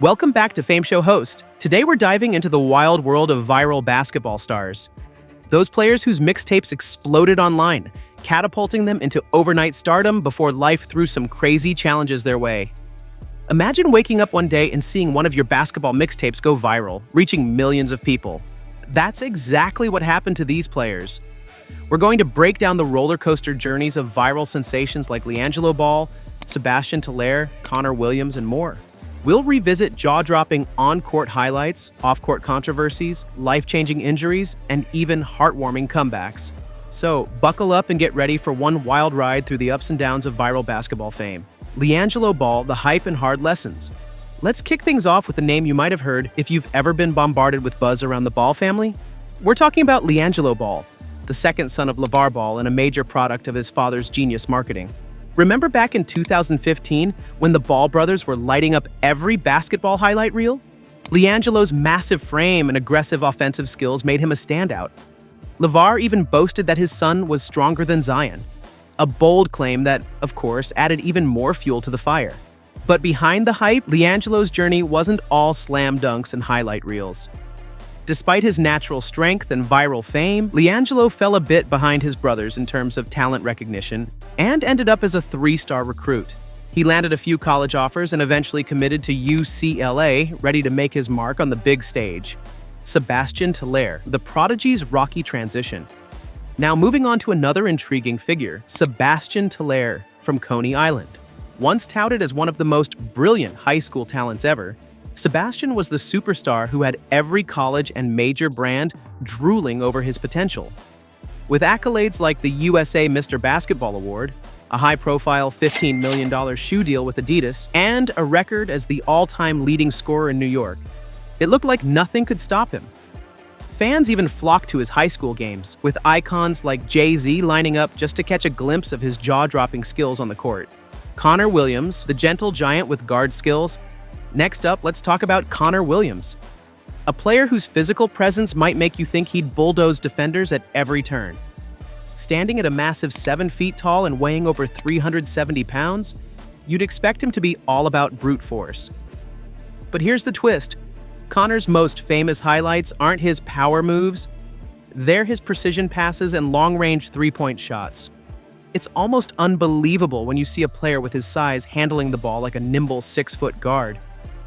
Welcome back to Fameshow host. Today we're diving into the wild world of viral basketball stars. Those players whose mixtapes exploded online, catapulting them into overnight stardom before life threw some crazy challenges their way. Imagine waking up one day and seeing one of your basketball mixtapes go viral, reaching millions of people. That's exactly what happened to these players. We're going to break down the roller coaster journeys of viral sensations like Lavar Ball, Sebastian Telair, Connor Williams, and more. We'll revisit jaw-dropping on-court highlights, off-court controversies, life-changing injuries, and even heartwarming comebacks. So, buckle up and get ready for one wild ride through the ups and downs of viral basketball fame. Liangelo Ball, the hype and hard lessons. Let's kick things off with a name you might have heard if you've ever been bombarded with buzz around the Ball family. We're talking about Liangelo Ball, the second son of Lavar Ball and a major product of his father's genius marketing. Remember back in 2015 when the Ball brothers were lighting up every basketball highlight reel? Liangelo's massive frame and aggressive offensive skills made him a standout. Lavar even boasted that his son was stronger than Zion, a bold claim that, of course, added even more fuel to the fire. But behind the hype, Liangelo's journey wasn't all slam dunks and highlight reels. Despite his natural strength and viral fame, Liangelo fell a bit behind his brothers in terms of talent recognition and ended up as a three-star recruit. He landed a few college offers and eventually committed to UCLA, ready to make his mark on the big stage. Sebastian Telair, the prodigy's rocky transition. Now moving on to another intriguing figure, Sebastian Telair from Coney Island. Once touted as one of the most brilliant high school talents ever, Sebastian was the superstar who had every college and major brand drooling over his potential. With accolades like the USA Mr. Basketball Award, a high-profile $15 million shoe deal with Adidas, and a record as the all-time leading scorer in New York, it looked like nothing could stop him. Fans even flocked to his high school games, with icons like Jay-Z lining up just to catch a glimpse of his jaw-dropping skills on the court. Connor Williams, the gentle giant with guard skills. Next up, let's talk about Connor Williams, a player whose physical presence might make you think he'd bulldoze defenders at every turn. Standing at a massive 7 feet tall and weighing over 370 pounds, you'd expect him to be all about brute force. But here's the twist. Connor's most famous highlights aren't his power moves, they're his precision passes and long-range three-point shots. It's almost unbelievable when you see a player with his size handling the ball like a nimble 6-foot guard.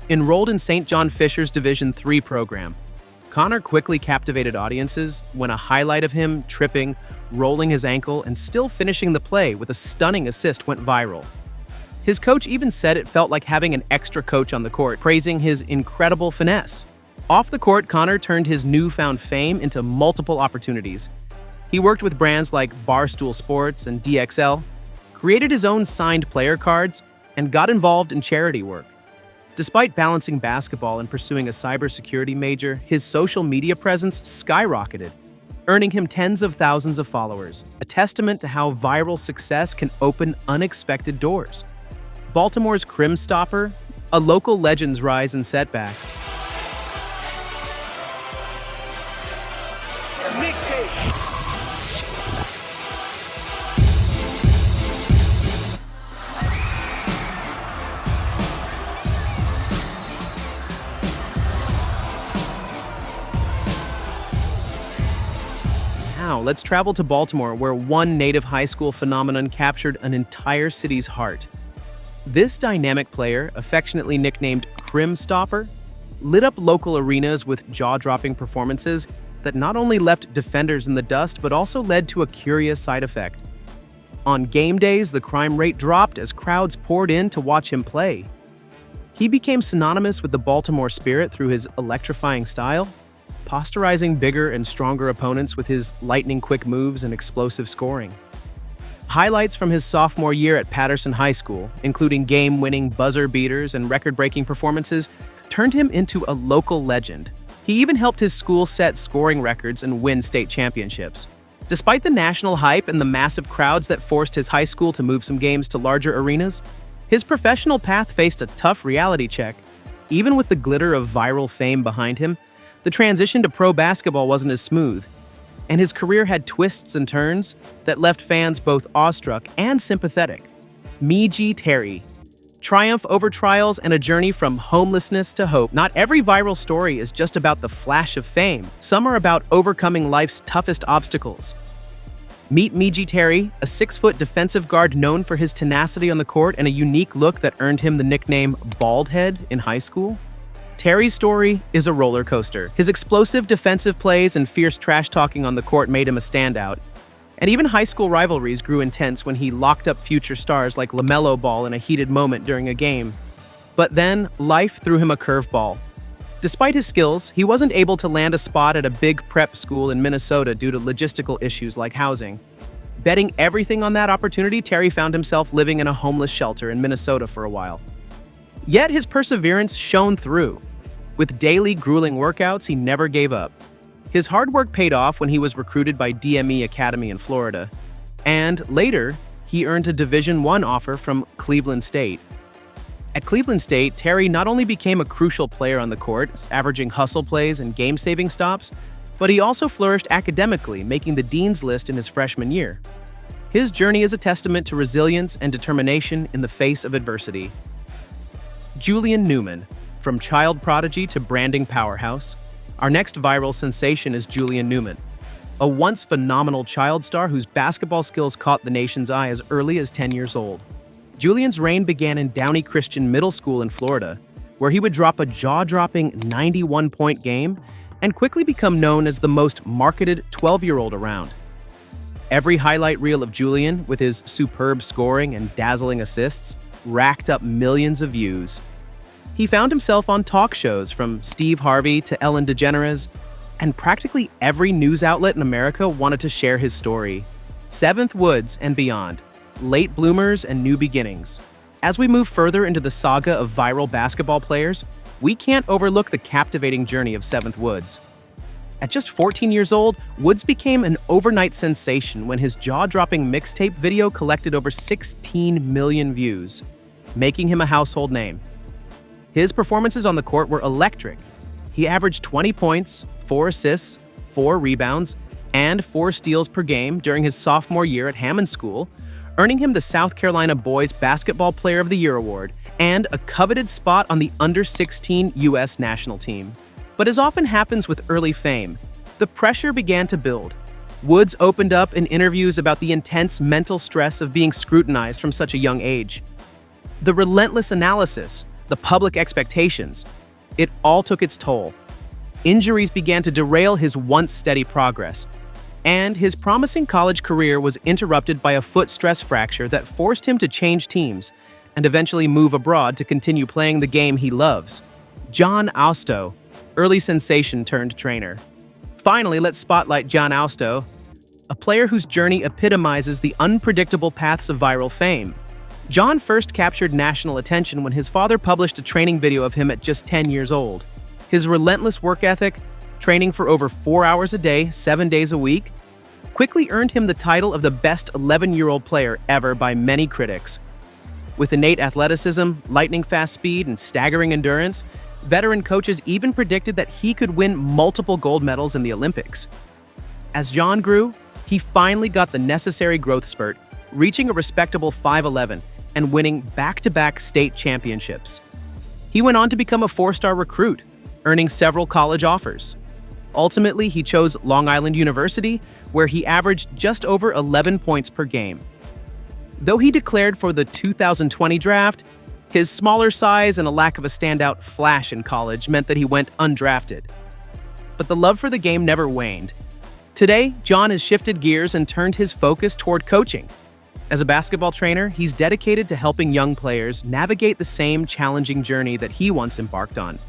Enrolled in St. John Fisher's Division III program, Connor quickly captivated audiences when a highlight of him tripping, rolling his ankle, and still finishing the play with a stunning assist went viral. His coach even said it felt like having an extra coach on the court, praising his incredible finesse. Off the court, Connor turned his newfound fame into multiple opportunities. He worked with brands like Barstool Sports and DXL, created his own signed player cards, and got involved in charity work. Despite balancing basketball and pursuing a cybersecurity major, his social media presence skyrocketed, earning him tens of thousands of followers, a testament to how viral success can open unexpected doors. Baltimore's Crim Stopper, a local legend's rise and setbacks. Now, let's travel to Baltimore, where one native high school phenomenon captured an entire city's heart. This dynamic player, affectionately nicknamed Crim Stopper, lit up local arenas with jaw-dropping performances that not only left defenders in the dust, but also led to a curious side effect. On game days, the crime rate dropped as crowds poured in to watch him play. He became synonymous with the Baltimore Spirit through his electrifying style, posterizing bigger and stronger opponents with his lightning-quick moves and explosive scoring. Highlights from his sophomore year at Patterson High School, including game-winning buzzer beaters and record-breaking performances, turned him into a local legend. He even helped his school set scoring records and win state championships. Despite the national hype and the massive crowds that forced his high school to move some games to larger arenas, his professional path faced a tough reality check. Even with the glitter of viral fame behind him, the transition to pro basketball wasn't as smooth, and his career had twists and turns that left fans both awestruck and sympathetic. Meechie Terry, Triumph over trials and a journey from homelessness to hope. Not every viral story is just about the flash of fame. Some are about overcoming life's toughest obstacles. Meet Meechie Terry, a 6-foot defensive guard known for his tenacity on the court and a unique look that earned him the nickname Bald Head in high school. Terry's story is a roller coaster. His explosive defensive plays and fierce trash-talking on the court made him a standout. And even high school rivalries grew intense when he locked up future stars like LaMelo Ball in a heated moment during a game. But then, life threw him a curveball. Despite his skills, he wasn't able to land a spot at a big prep school in Minnesota due to logistical issues like housing. Betting everything on that opportunity, Terry found himself living in a homeless shelter in Minnesota for a while. Yet his perseverance shone through. With daily grueling workouts, he never gave up. His hard work paid off when he was recruited by DME Academy in Florida. And later, he earned a Division I offer from Cleveland State. At Cleveland State, Terry not only became a crucial player on the court, averaging hustle plays and game-saving stops, but he also flourished academically, making the dean's list in his freshman year. His journey is a testament to resilience and determination in the face of adversity. Julian Newman, from child prodigy to branding powerhouse. Our next viral sensation is Julian Newman, a once phenomenal child star whose basketball skills caught the nation's eye as early as 10 years old. Julian's reign began in Downey Christian Middle School in Florida, where he would drop a jaw-dropping 91-point game and quickly become known as the most marketed 12-year-old around. Every highlight reel of Julian, with his superb scoring and dazzling assists, racked up millions of views. He found himself on talk shows from Steve Harvey to Ellen DeGeneres, and practically every news outlet in America wanted to share his story. Seventh Woods and beyond, late bloomers and new beginnings. As we move further into the saga of viral basketball players, we can't overlook the captivating journey of Seventh Woods. At just 14 years old, Woods became an overnight sensation when his jaw-dropping mixtape video collected over 16 million views, making him a household name. His performances on the court were electric. He averaged 20 points, 4 assists, 4 rebounds, and 4 steals per game during his sophomore year at Hammond School, earning him the South Carolina Boys Basketball Player of the Year award and a coveted spot on the under-16 U.S. national team. But as often happens with early fame, the pressure began to build. Woods opened up in interviews about the intense mental stress of being scrutinized from such a young age. The relentless analysis, the public expectations, it all took its toll. Injuries began to derail his once steady progress, and his promising college career was interrupted by a foot stress fracture that forced him to change teams and eventually move abroad to continue playing the game he loves. John Austo, early sensation turned trainer. Finally, let's spotlight John Austo, a player whose journey epitomizes the unpredictable paths of viral fame. John first captured national attention when his father published a training video of him at just 10 years old. His relentless work ethic, training for over 4 hours a day, 7 days a week, quickly earned him the title of the best 11-year-old player ever by many critics. With innate athleticism, lightning-fast speed, and staggering endurance, veteran coaches even predicted that he could win multiple gold medals in the Olympics. As John grew, he finally got the necessary growth spurt, reaching a respectable 5'11" and winning back-to-back state championships. He went on to become a 4-star recruit, earning several college offers. Ultimately, he chose Long Island University, where he averaged just over 11 points per game. Though he declared for the 2020 draft, his smaller size and a lack of a standout flash in college meant that he went undrafted. But the love for the game never waned. Today, John has shifted gears and turned his focus toward coaching. As a basketball trainer, he's dedicated to helping young players navigate the same challenging journey that he once embarked on.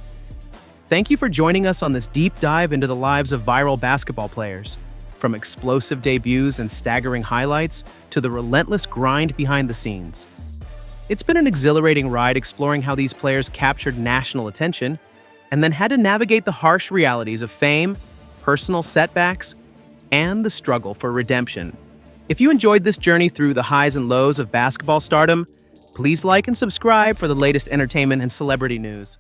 Thank you for joining us on this deep dive into the lives of viral basketball players. From explosive debuts and staggering highlights to the relentless grind behind the scenes. It's been an exhilarating ride exploring how these players captured national attention and then had to navigate the harsh realities of fame, personal setbacks, and the struggle for redemption. If you enjoyed this journey through the highs and lows of basketball stardom, please like and subscribe for the latest entertainment and celebrity news.